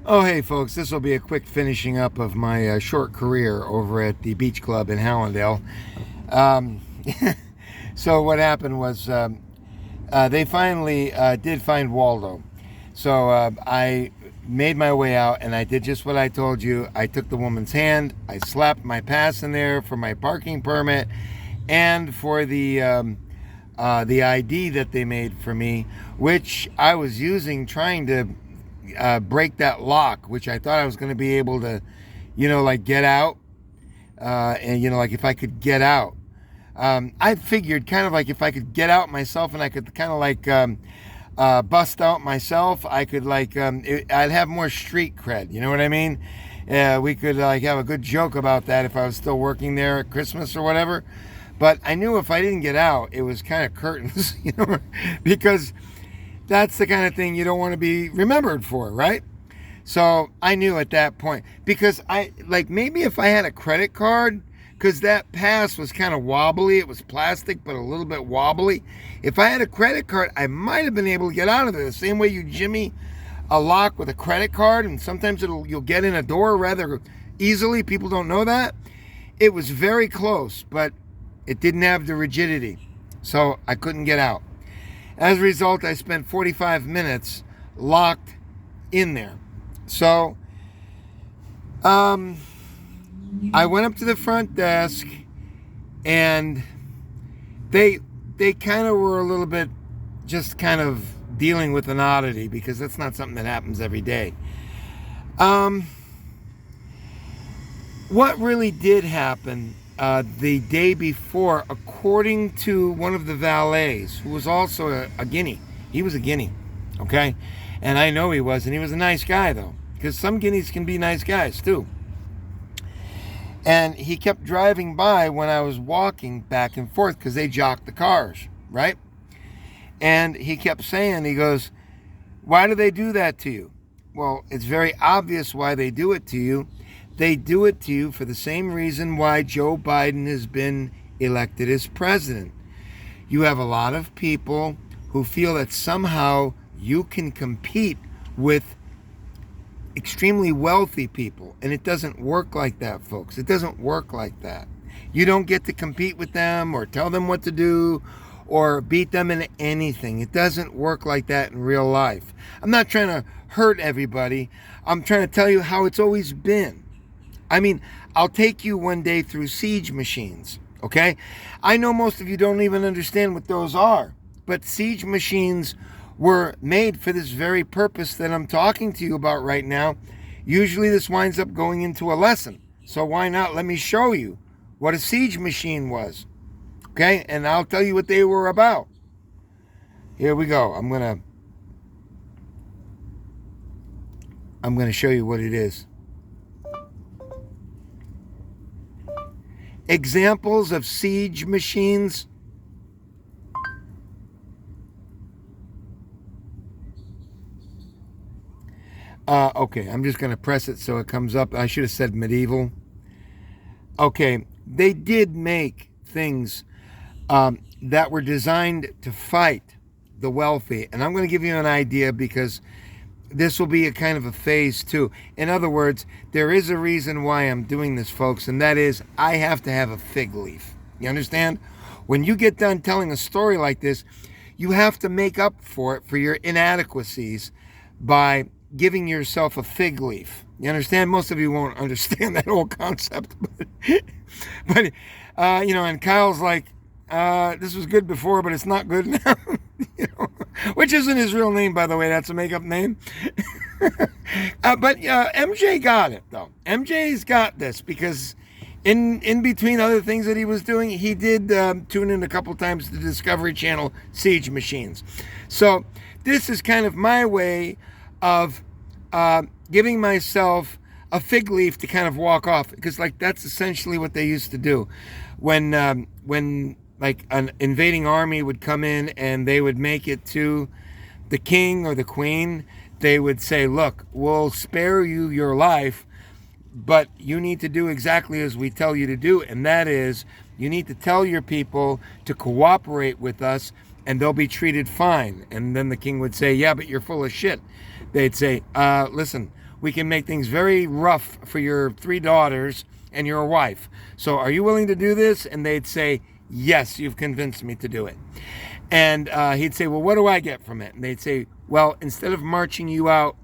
Oh, hey, folks, this will be a quick finishing up of my short career over at the beach club in Hallandale. Um, so, what happened was they finally did find Waldo. So, I made my way out and I did just what I told you. I took the woman's hand, I slapped my pass in there for my parking permit and for the ID that they made for me, which I was using trying to break that lock, which I thought I was going to be able to, like get out. And, like if I could get out. I figured kind of like if I could get out myself and I could kind of like bust out myself, I could I'd have more street cred. You know what I mean? We could like have a good joke about that if I was still working there at Christmas or whatever. But I knew if I didn't get out, it was kind of curtains, because that's the kind of thing you don't want to be remembered for, right? So I knew at that point, because maybe if I had a credit card, because that pass was kind of wobbly, it was plastic, but a little bit wobbly. If I had a credit card, I might have been able to get out of there the same way you jimmy a lock with a credit card, and sometimes you'll get in a door rather easily. People don't know that. It was very close, but it didn't have the rigidity, so I couldn't get out. As a result, I spent 45 minutes locked in there. So, I went up to the front desk, and they kind of were a little bit just kind of dealing with an oddity, because that's not something that happens every day. What really did happen the day before, according to one of the valets, who was also a Guinea. He was a Guinea, okay? And I know he was, and he was a nice guy, though, because some Guineas can be nice guys, too. And he kept driving by when I was walking back and forth, because they jocked the cars, right? And he kept saying, he goes, "Why do they do that to you?" Well, it's very obvious why they do it to you. They do it to you for the same reason why Joe Biden has been elected as president. You have a lot of people who feel that somehow you can compete with extremely wealthy people. And it doesn't work like that, folks. It doesn't work like that. You don't get to compete with them or tell them what to do or beat them in anything. It doesn't work like that in real life. I'm not trying to hurt everybody. I'm trying to tell you how it's always been. I mean, I'll take you one day through siege machines, okay? I know most of you don't even understand what those are, but siege machines were made for this very purpose that I'm talking to you about right now. Usually this winds up going into a lesson, so why not let me show you what a siege machine was, okay? And I'll tell you what they were about. Here we go. I'm gonna show you what it is. Examples of siege machines. Okay, I'm just going to press it so it comes up. I should have said medieval. Okay, they did make things that were designed to fight the wealthy. And I'm going to give you an idea, because this will be a kind of a phase too. In other words, there is a reason why I'm doing this, folks, and that is I have to have a fig leaf. You understand? When you get done telling a story like this, you have to make up for it, for your inadequacies, by giving yourself a fig leaf. You understand? Most of you won't understand that whole concept, but and Kyle's like, this was good before, but it's not good now. Which isn't his real name, by the way. That's a make-up name. But MJ got it, though. MJ's got this, because in between other things that he was doing, he did tune in a couple times to the Discovery Channel Siege Machines. So this is kind of my way of giving myself a fig leaf to kind of walk off, because that's essentially what they used to do when an invading army would come in and they would make it to the king or the queen. They would say, "Look, we'll spare you your life, but you need to do exactly as we tell you to do, and that is you need to tell your people to cooperate with us, and they'll be treated fine." And then the king would say, "Yeah, but you're full of shit." They'd say, "Listen, We can make things very rough for your 3 daughters and your wife. So are you willing to do this? And they'd say, yes, you've convinced me to do it. And he'd say, well, what do I get from it? And they'd say, well, instead of marching you out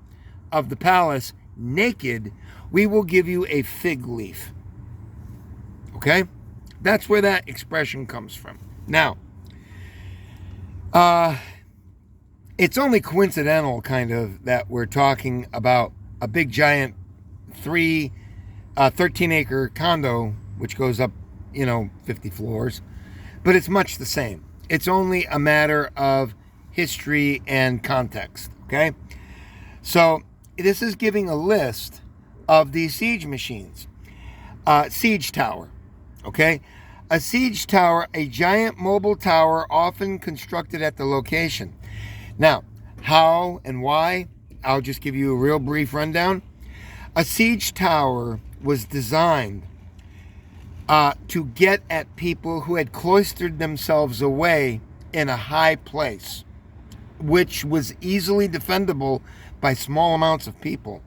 of the palace naked, we will give you a fig leaf. Okay? That's where that expression comes from. Now, it's only coincidental, kind of, that we're talking about a big, giant 13-acre condo, which goes up, 50 floors. But it's much the same. It's only a matter of history and context, okay? So this is giving a list of these siege machines. Siege tower, okay? A siege tower, a giant mobile tower often constructed at the location. Now, how and why? I'll just give you a real brief rundown. A siege tower was designed to get at people who had cloistered themselves away in a high place, which was easily defendable by small amounts of people.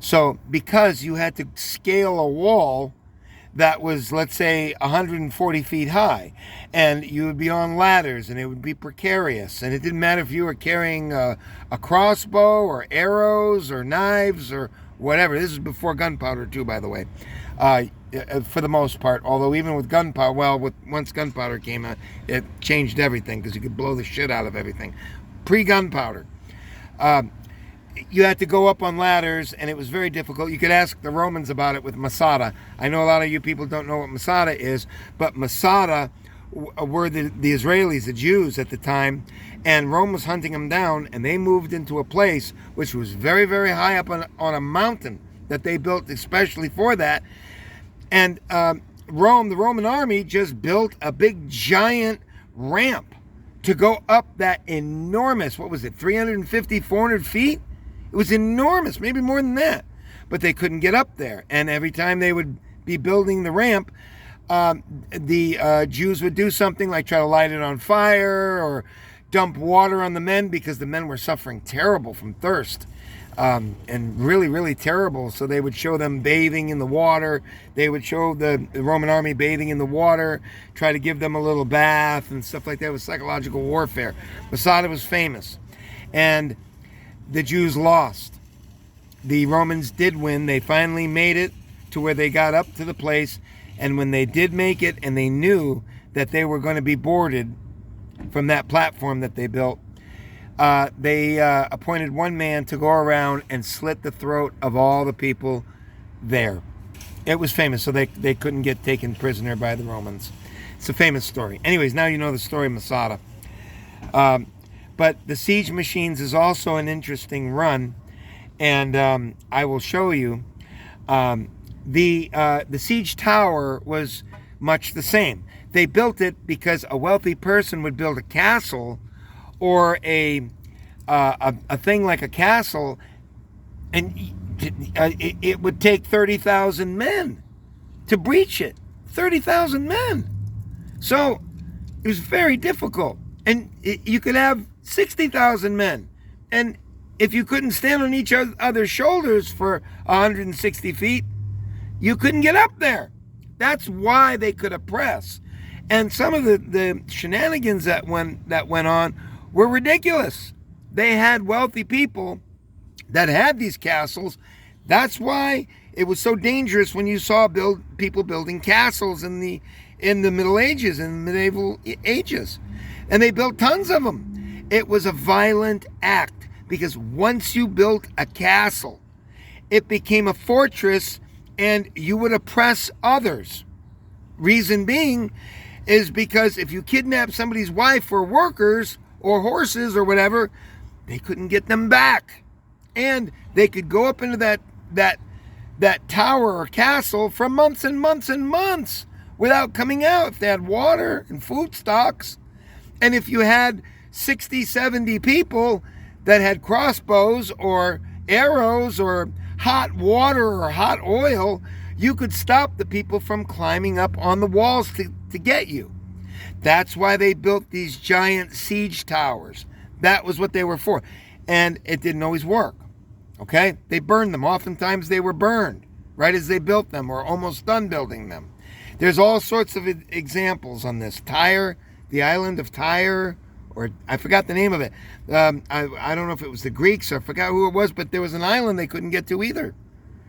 So because you had to scale a wall that was, let's say, 140 feet high, and you would be on ladders, and it would be precarious, and it didn't matter if you were carrying a crossbow or arrows or knives or whatever. This is before gunpowder too, by the way. For the most part, although even with gunpowder, once gunpowder came out, it changed everything because you could blow the shit out of everything. Pre-gunpowder, you had to go up on ladders, and it was very difficult. You could ask the Romans about it with Masada. I know a lot of you people don't know what Masada is, but Masada were the Israelis, the Jews at the time, and Rome was hunting them down, and they moved into a place which was very, very high up on a mountain that they built especially for that. And Rome, the Roman army, just built a big giant ramp to go up that enormous, 350, 400 feet? It was enormous, maybe more than that. But they couldn't get up there. And every time they would be building the ramp, the Jews would do something like try to light it on fire or dump water on the men, because the men were suffering terrible from thirst. And really, really terrible. So they would show them bathing in the water. They would show the Roman army bathing in the water, try to give them a little bath and stuff like that. It was psychological warfare. Masada was famous. And the Jews lost. The Romans did win. They finally made it to where they got up to the place. And when they did make it, and they knew that they were going to be boarded from that platform that they built, they appointed one man to go around and slit the throat of all the people there. It was famous, so they couldn't get taken prisoner by the Romans. It's a famous story. Anyways, now you know the story of Masada. But the siege machines is also an interesting run, and I will show you. The siege tower was much the same. They built it because a wealthy person would build a castle or a thing like a castle, and it would take 30,000 men to breach it. 30,000 men. So it was very difficult. And you could have 60,000 men. And if you couldn't stand on each other's shoulders for 160 feet, you couldn't get up there. That's why they could oppress. And some of the shenanigans that went on were ridiculous. They had wealthy people that had these castles. That's why it was so dangerous when you saw people building castles in the Middle Ages, in the medieval ages. And they built tons of them. It was a violent act, because once you built a castle, it became a fortress, and you would oppress others. Reason being is because if you kidnap somebody's wife or workers or horses or whatever, they couldn't get them back. And they could go up into that tower or castle for months and months and months without coming out if they had water and food stocks. And if you had 60, 70 people that had crossbows or arrows or hot water or hot oil, you could stop the people from climbing up on the walls to get you. That's why they built these giant siege towers. That was what they were for. And it didn't always work. Okay? They burned them. Oftentimes they were burned right as they built them or almost done building them. There's all sorts of examples on this. Tyre, the island of Tyre, or I forgot the name of it. I don't know if it was the Greeks, or I forgot who it was, but there was an island they couldn't get to either.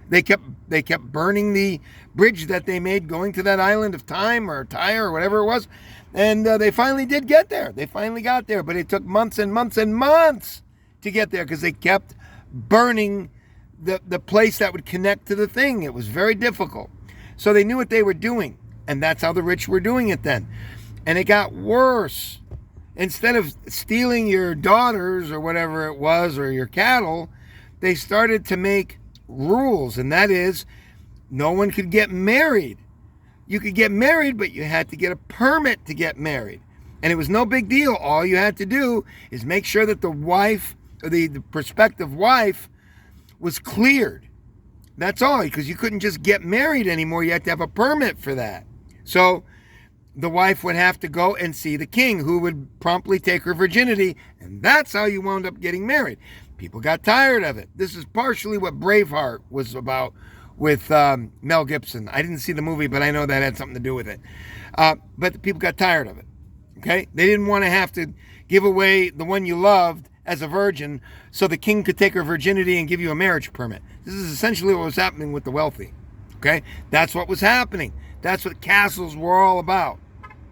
They kept burning the bridge that they made going to that island of Tyre or whatever it was, and they finally did get there. They finally got there, but it took months and months and months to get there because they kept burning the place that would connect to the thing. It was very difficult. So they knew what they were doing, and that's how the rich were doing it then. And it got worse. Instead of stealing your daughters or whatever it was, or your cattle, they started to make rules, and that is, no one could get married. You could get married, but you had to get a permit to get married. And it was no big deal. All you had to do is make sure that the wife, or the prospective wife, was cleared. That's all, because you couldn't just get married anymore. You had to have a permit for that. So the wife would have to go and see the king, who would promptly take her virginity, and that's how you wound up getting married. People got tired of it. This is partially what Braveheart was about with Mel Gibson. I didn't see the movie, but I know that had something to do with it. But the people got tired of it. Okay? They didn't want to have to give away the one you loved as a virgin so the king could take her virginity and give you a marriage permit. This is essentially what was happening with the wealthy. Okay? That's what was happening. That's what castles were all about.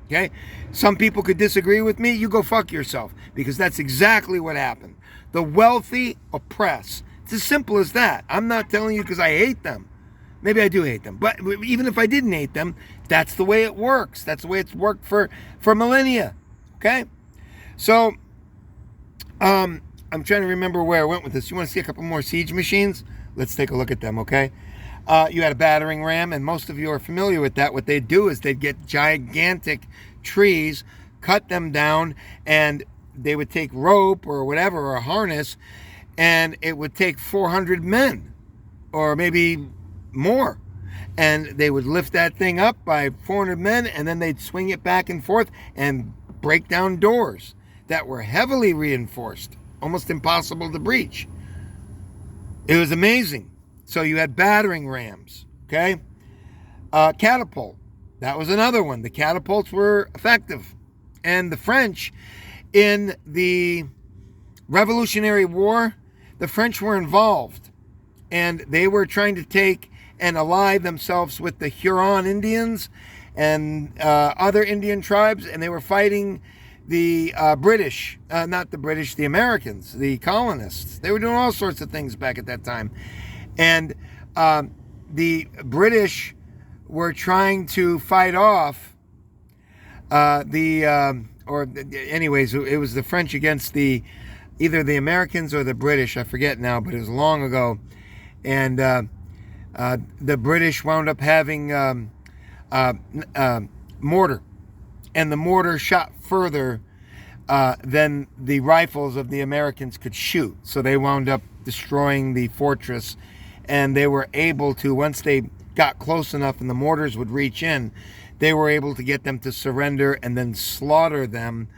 Okay? Some people could disagree with me. You go fuck yourself, because that's exactly what happened. The wealthy oppress. It's as simple as that. I'm not telling you because I hate them. Maybe I do hate them. But even if I didn't hate them, that's the way it works. That's the way it's worked for millennia. Okay? So, I'm trying to remember where I went with this. You want to see a couple more siege machines? Let's take a look at them, okay? You had a battering ram, and most of you are familiar with that. What they'd do is they'd get gigantic trees, cut them down, and they would take rope or whatever, or a harness, and it would take 400 men, or maybe more. And they would lift that thing up by 400 men, and then they'd swing it back and forth and break down doors that were heavily reinforced, almost impossible to breach. It was amazing. So you had battering rams, okay? Catapult, that was another one. The catapults were effective. And the French, in the Revolutionary War, the French were involved. And they were trying to take and ally themselves with the Huron Indians and other Indian tribes, and they were fighting the British, not the British, the Americans, the colonists. They were doing all sorts of things back at that time. And the British were trying to fight off anyways, it was the French against either the Americans or the British. I forget now, but it was long ago. And the British wound up having mortar. And the mortar shot further than the rifles of the Americans could shoot. So they wound up destroying the fortress. And they were able to, once they got close enough and the mortars would reach in, they were able to get them to surrender and then slaughter them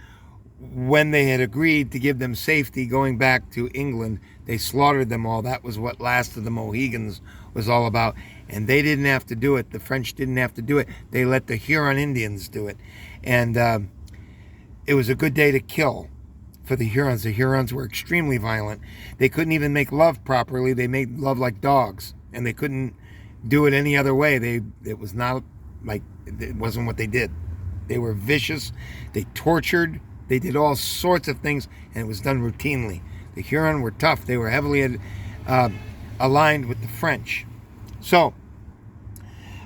when they had agreed to give them safety going back to England. They slaughtered them all. That was what Last of the Mohegans was all about. And they didn't have to do it. The French didn't have to do it. They let the Huron Indians do it. And it was a good day to kill for the Hurons. The Hurons were extremely violent. They couldn't even make love properly. They made love like dogs, and they couldn't do it any other way. It was not like, it wasn't what they did. They were vicious. They tortured. They did all sorts of things, and it was done routinely. The Huron were tough. They were heavily aligned with the French. So,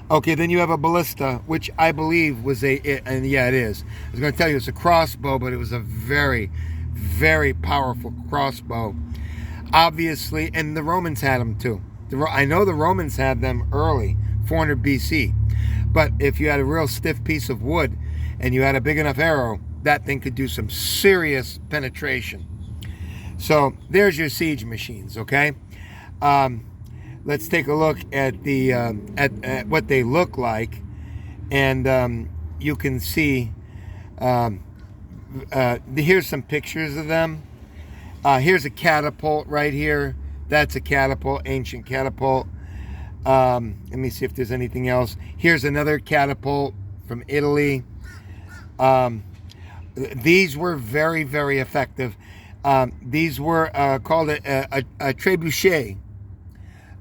okay, then you have a ballista, which I believe was and yeah, it is. I was going to tell you it's a crossbow, but it was a very, very powerful crossbow. Obviously, and the Romans had them too. I know the Romans had them early, 400 BC. But if you had a real stiff piece of wood and you had a big enough arrow, that thing could do some serious penetration. So there's your siege machines, okay? Let's take a look at the at what they look like, and you can see here's some pictures of them. Here's a catapult right here. That's a catapult, ancient catapult. Let me see if there's anything else. Here's another catapult from Italy. These were very, very effective. These were called a trebuchet.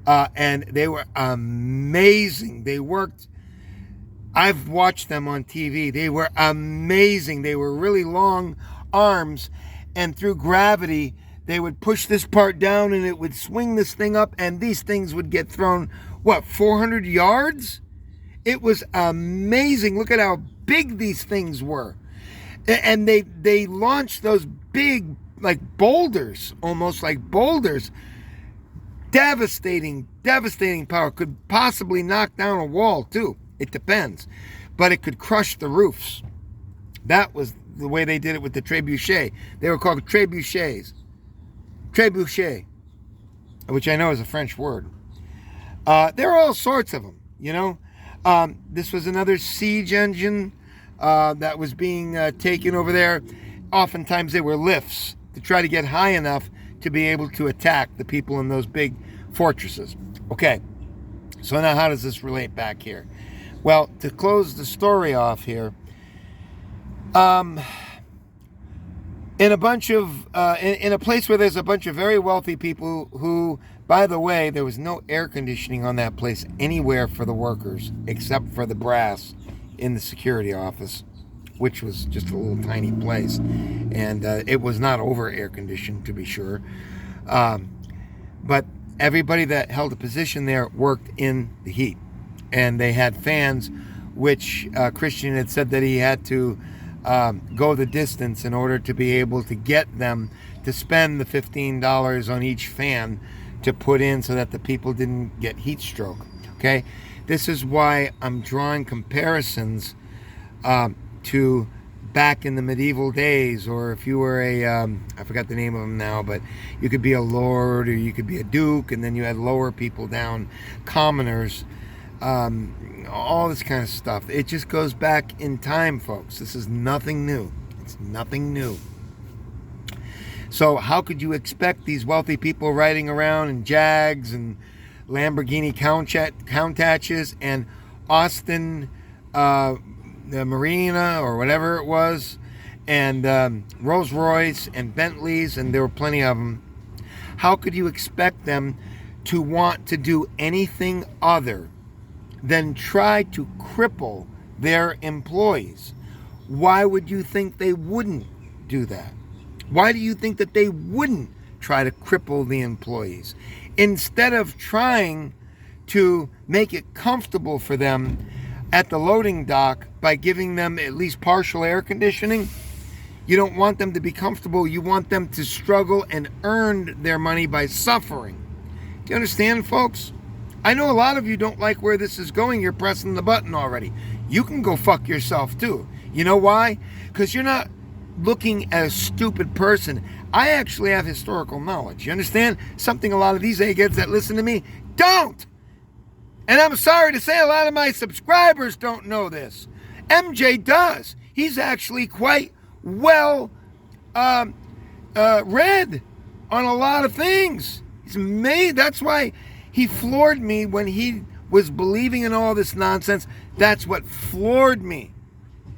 And they were amazing. They worked. I've watched them on TV. They were amazing. They were really long arms, and through gravity, they would push this part down and it would swing this thing up, and these things would get thrown, 400 yards? It was amazing. Look at how big these things were. And they launched those big, like boulders, almost like boulders. Devastating power. Could possibly knock down a wall too. It depends. But it could crush the roofs. That was the way they did it with the trebuchet. They were called trebuchets. Trebuchet, which I know is a French word. There are all sorts of them, you know. This was another siege engine that was being taken over there. Oftentimes they were lifts to try to get high enough to be able to attack the people in those big fortresses. Okay, so now how does this relate back here? Well, to close the story off here, in a bunch of in a place where there's a bunch of very wealthy people who, by the way, there was no air conditioning on that place anywhere for the workers except for the brass in the security office, which was just a little tiny place, and it was not over air conditioned, to be sure, but everybody that held a position there worked in the heat, and they had fans, which Christian had said that he had to go the distance in order to be able to get them to spend the $15 on each fan to put in so that the people didn't get heat stroke. Okay, this is why I'm drawing comparisons to back in the medieval days, or if you were a I forgot the name of them now, but you could be a lord or you could be a duke, and then you had lower people down, commoners, all this kind of stuff. It just goes back in time, folks. This is nothing new. It's nothing new. So how could you expect these wealthy people riding around in Jags and Lamborghini Countaches and Austin the Marina or whatever it was, and Rolls Royce and Bentleys, and there were plenty of them? How could you expect them to want to do anything other than try to cripple their employees? Why would you think they wouldn't do that? Why do you think that they wouldn't try to cripple the employees? Instead of trying to make it comfortable for them at the loading dock by giving them at least partial air conditioning, you don't want them to be comfortable. You want them to struggle and earn their money by suffering. Do you understand, folks? I know a lot of you don't like where this is going. You're pressing the button already. You can go fuck yourself too. You know why? Because you're not looking at a stupid person. I actually have historical knowledge. You understand? Something a lot of these eggheads that listen to me don't. And I'm sorry to say a lot of my subscribers don't know this. MJ does. He's actually quite well read on a lot of things. He's made. That's why he floored me when he was believing in all this nonsense. That's what floored me.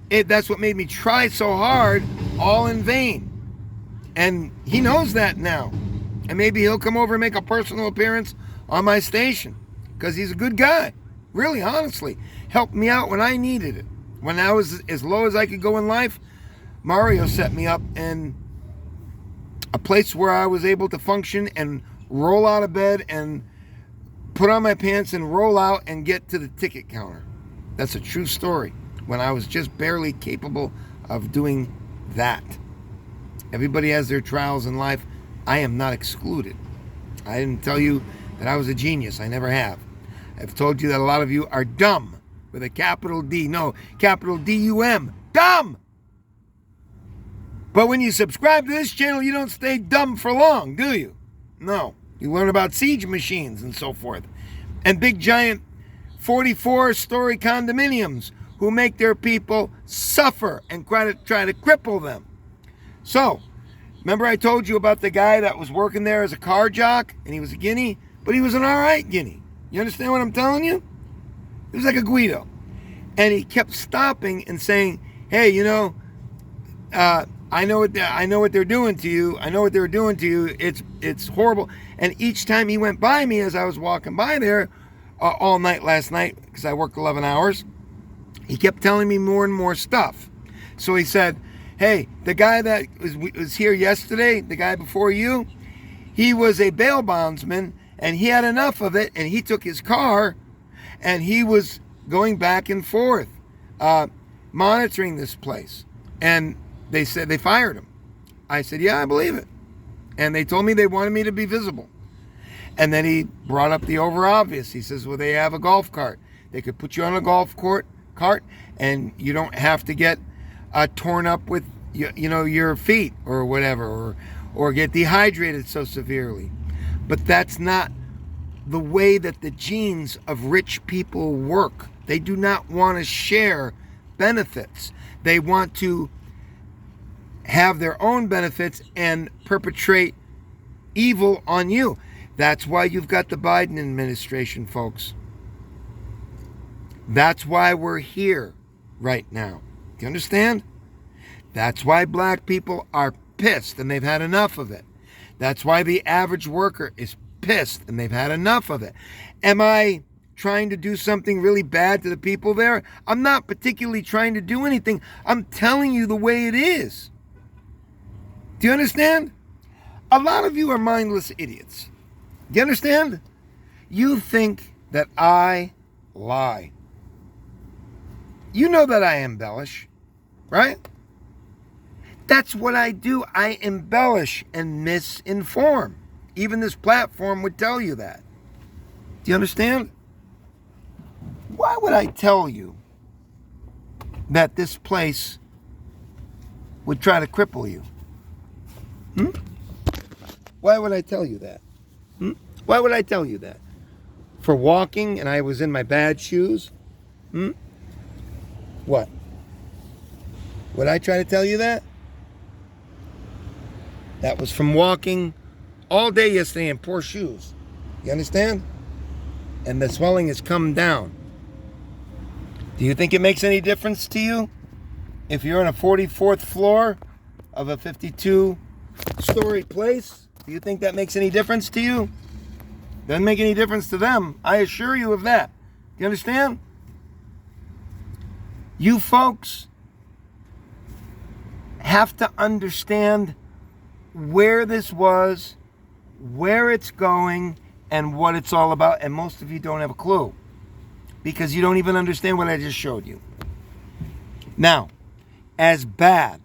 That's what made me try so hard, all in vain. And he knows that now. And maybe he'll come over and make a personal appearance on my station, because he's a good guy. Really, honestly. Helped me out when I needed it. When I was as low as I could go in life, Mario set me up in a place where I was able to function and roll out of bed and put on my pants and roll out and get to the ticket counter. That's a true story. When I was just barely capable of doing that. Everybody has their trials in life. I am not excluded. I didn't tell you that I was a genius. I never have. I've told you that a lot of you are dumb with a capital D. No, capital D-U-M. Dumb! But when you subscribe to this channel, you don't stay dumb for long, do you? No. You learn about siege machines and so forth. And big giant 44-story condominiums who make their people suffer and try to cripple them. So, Remember I told you about the guy that was working there as a car jock, and he was a guinea, but he was an all right guinea. You understand what I'm telling you? He was like a Guido. And he kept stopping and saying, hey, I know what they're doing to you. I know what they're doing to you. It's horrible. And each time he went by me as I was walking by there all night last night, because I worked 11 hours, he kept telling me more and more stuff. So he said, hey, the guy that was here yesterday, the guy before you, he was a bail bondsman, and he had enough of it, and he took his car, and he was going back and forth, monitoring this place. And they said they fired him. I said, yeah, I believe it. And they told me they wanted me to be visible. And then he brought up the over obvious. He says, well, they have a golf cart. They could put you on a golf cart, and you don't have to get torn up with your feet or whatever, or get dehydrated so severely. But that's not the way that the genes of rich people work. They do not want to share benefits. They want to have their own benefits and perpetrate evil on you. That's why you've got the Biden administration, folks. That's why we're here right now. Do you understand? That's why black people are pissed and they've had enough of it. That's why the average worker is pissed and they've had enough of it. Am I trying to do something really bad to the people there? I'm not particularly trying to do anything. I'm telling you the way it is. Do you understand? A lot of you are mindless idiots. Do you understand? You think that I lie. You know that I embellish, right? That's what I do. I embellish and misinform. Even this platform would tell you that. Do you understand? Why would I tell you that this place would try to cripple you? Why would I tell you that? Why would I tell you that? For walking and I was in my bad shoes? What? Would I try to tell you that? That was from walking all day yesterday in poor shoes. You understand? And the swelling has come down. Do you think it makes any difference to you if you're on a 44th floor of a 52-story place? Do you think that makes any difference to you? Doesn't make any difference to them. I assure you of that. You understand? You folks have to understand where this was, where it's going, and what it's all about. And most of you don't have a clue because you don't even understand what I just showed you. Now, as bad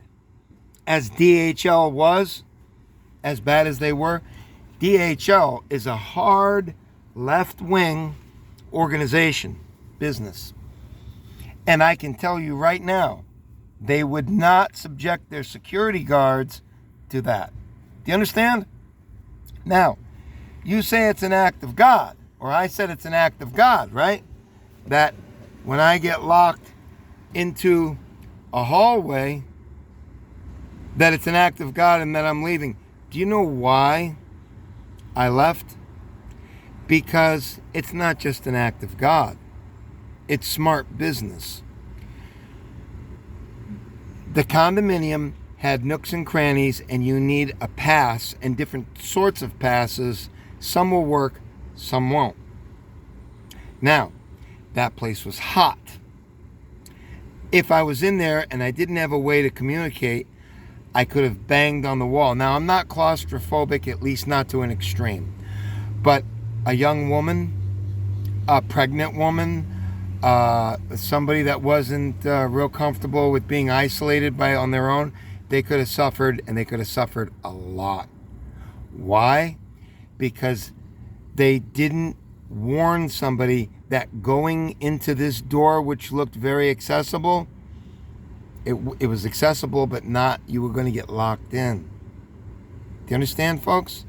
as DHL was, as bad as they were, DHL is a hard left-wing organization, business. And I can tell you right now, they would not subject their security guards to that. Do you understand? Now, you say it's an act of God, or I said it's an act of God, right? That when I get locked into a hallway, that it's an act of God and that I'm leaving. Do you know why I left? Because it's not just an act of God. It's smart business. The condominium had nooks and crannies, and you need a pass and different sorts of passes. Some will work, some won't. Now, that place was hot. If I was in there and I didn't have a way to communicate, I could have banged on the wall. Now, I'm not claustrophobic, at least not to an extreme. But a young woman, a pregnant woman, somebody that wasn't real comfortable with being isolated on their own, they could have suffered, and they could have suffered a lot. Why? Because they didn't warn somebody that going into this door, which looked very accessible, it was accessible, but not, you were going to get locked in. Do you understand, folks?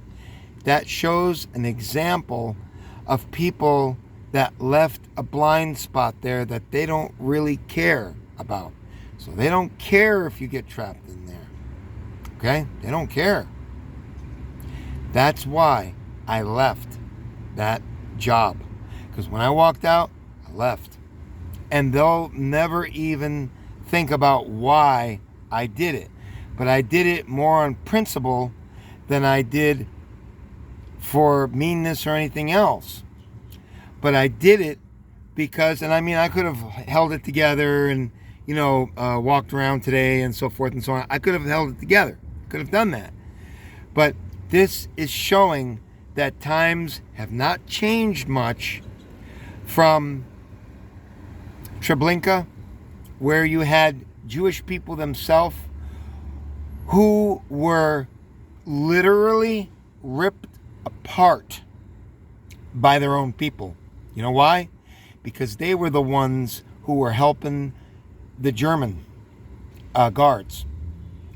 That shows an example of people that left a blind spot there that they don't really care about. So they don't care if you get trapped in there. Okay? They don't care. That's why I left that job. Because when I walked out, I left. And they'll never even think about why I did it. But I did it more on principle than I did for meanness or anything else. But I did it because, and I mean, I could have held it together and, walked around today and so forth and so on. I could have held it together. Could have done that. But this is showing that times have not changed much from Treblinka, where you had Jewish people themselves who were literally ripped apart by their own people. You know why? Because they were the ones who were helping the German guards.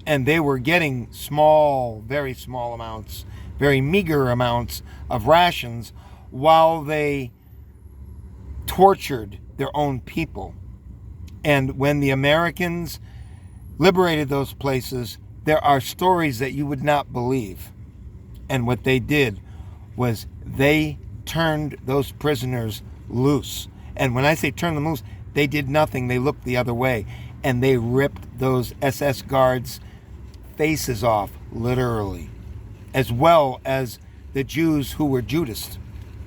And they were getting small, very small amounts, very meager amounts of rations while they tortured their own people. And when the Americans liberated those places, there are stories that you would not believe. And what they did was they turned those prisoners loose. And when I say turn them loose, they did nothing. They looked the other way. And they ripped those SS guards' faces off, literally. As well as the Jews who were Judas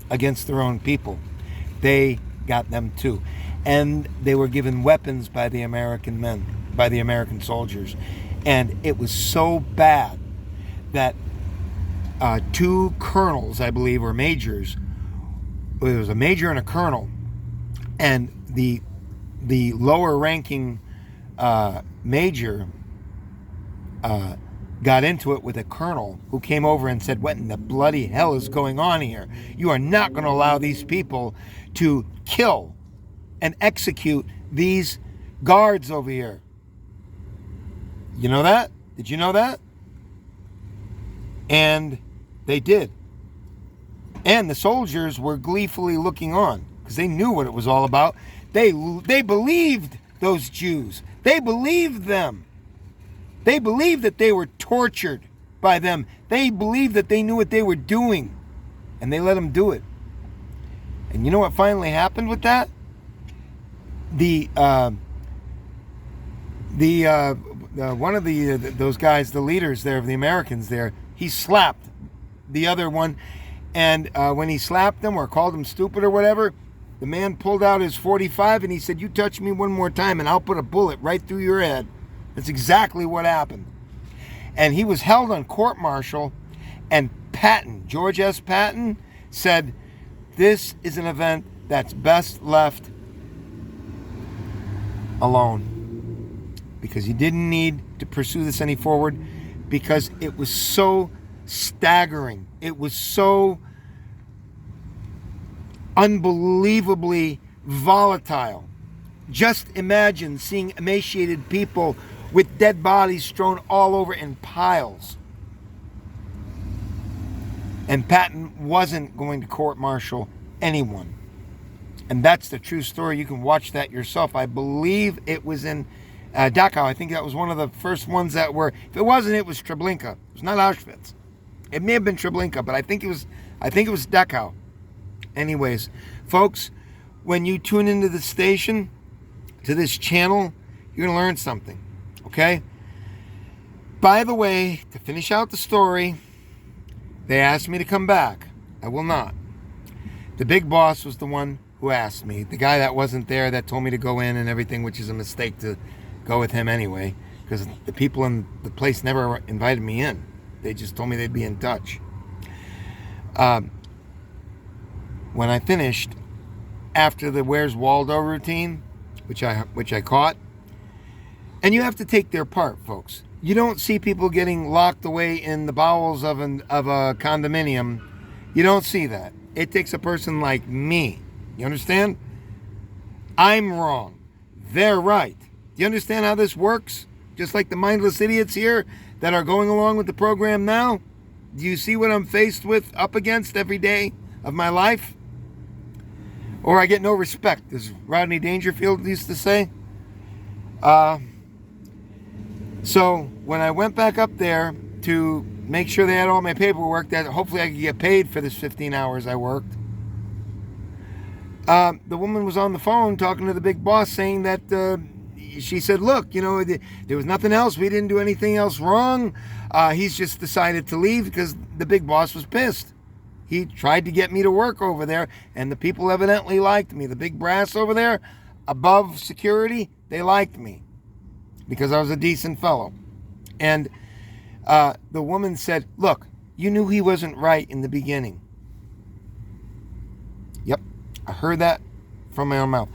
against their own people. They got them too. And they were given weapons by the American men, by the American soldiers. And it was so bad that two colonels, I believe, or majors, there was a major and a colonel, and the lower ranking major got into it with a colonel who came over and said, "What in the bloody hell is going on here? You are not going to allow these people to kill and execute these guards over here." You know that? Did you know that? And they did. And the soldiers were gleefully looking on because they knew what it was all about. They believed those Jews. They believed them. They believed that they were tortured by them. They believed that they knew what they were doing. And they let them do it. And you know what finally happened with that? One of those guys, the leaders there of the Americans there, he slapped the other one. And when he slapped him or called him stupid or whatever, the man pulled out his .45 and he said, "You touch me one more time and I'll put a bullet right through your head." That's exactly what happened. And he was held on court-martial, and Patton, George S. Patton, said, "This is an event that's best left alone." Because he didn't need to pursue this any forward, because it was so staggering. It was so unbelievably volatile. Just imagine seeing emaciated people with dead bodies strewn all over in piles. And Patton wasn't going to court-martial anyone. And that's the true story. You can watch that yourself. I believe it was in Dachau. I think that was one of the first ones that were. If it wasn't, it was Treblinka. It was not Auschwitz. It may have been Treblinka, but I think it was Dachau. Anyways, folks, when you tune into the station, to this channel, you're going to learn something. Okay? By the way, to finish out the story, they asked me to come back. I will not. The big boss was the one who asked me. The guy that wasn't there that told me to go in and everything, which is a mistake to go with him anyway, because the people in the place never invited me in. They just told me they'd be in touch. When I finished, after the Where's Waldo routine, which I caught, and you have to take their part, folks. You don't see people getting locked away in the bowels of a condominium. You don't see that. It takes a person like me. You understand? I'm wrong. They're right. Do you understand how this works? Just like the mindless idiots here that are going along with the program now. Do you see what I'm faced with, up against every day of my life? Or I get no respect, as Rodney Dangerfield used to say. So when I went back up there to make sure they had all my paperwork, that hopefully I could get paid for this 15 hours I worked, the woman was on the phone talking to the big boss, saying that she said, look, there was nothing else. We didn't do anything else wrong. He's just decided to leave because the big boss was pissed. He tried to get me to work over there, and the people evidently liked me. The big brass over there, above security, they liked me because I was a decent fellow. And the woman said, look, you knew he wasn't right in the beginning. Yep, I heard that from my own mouth.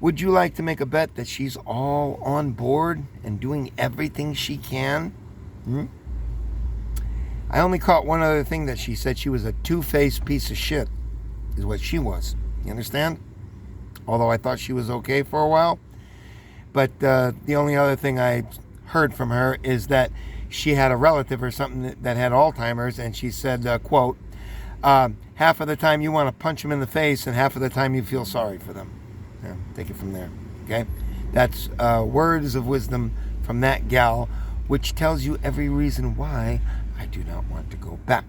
Would you like to make a bet that she's all on board and doing everything she can? I only caught one other thing that she said. She was a two-faced piece of shit, is what she was. You understand? Although I thought she was okay for a while. But the only other thing I heard from her is that she had a relative or something that had Alzheimer's, and she said, quote, half of the time you want to punch them in the face and half of the time you feel sorry for them. Yeah, take it from there, okay? That's words of wisdom from that gal, which tells you every reason why I do not want to go back.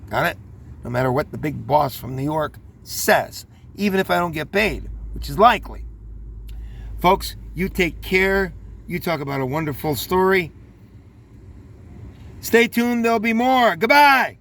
Got it? No matter what the big boss from New York says, even if I don't get paid, which is likely. Folks, you take care. You talk about a wonderful story. Stay tuned. There'll be more. Goodbye.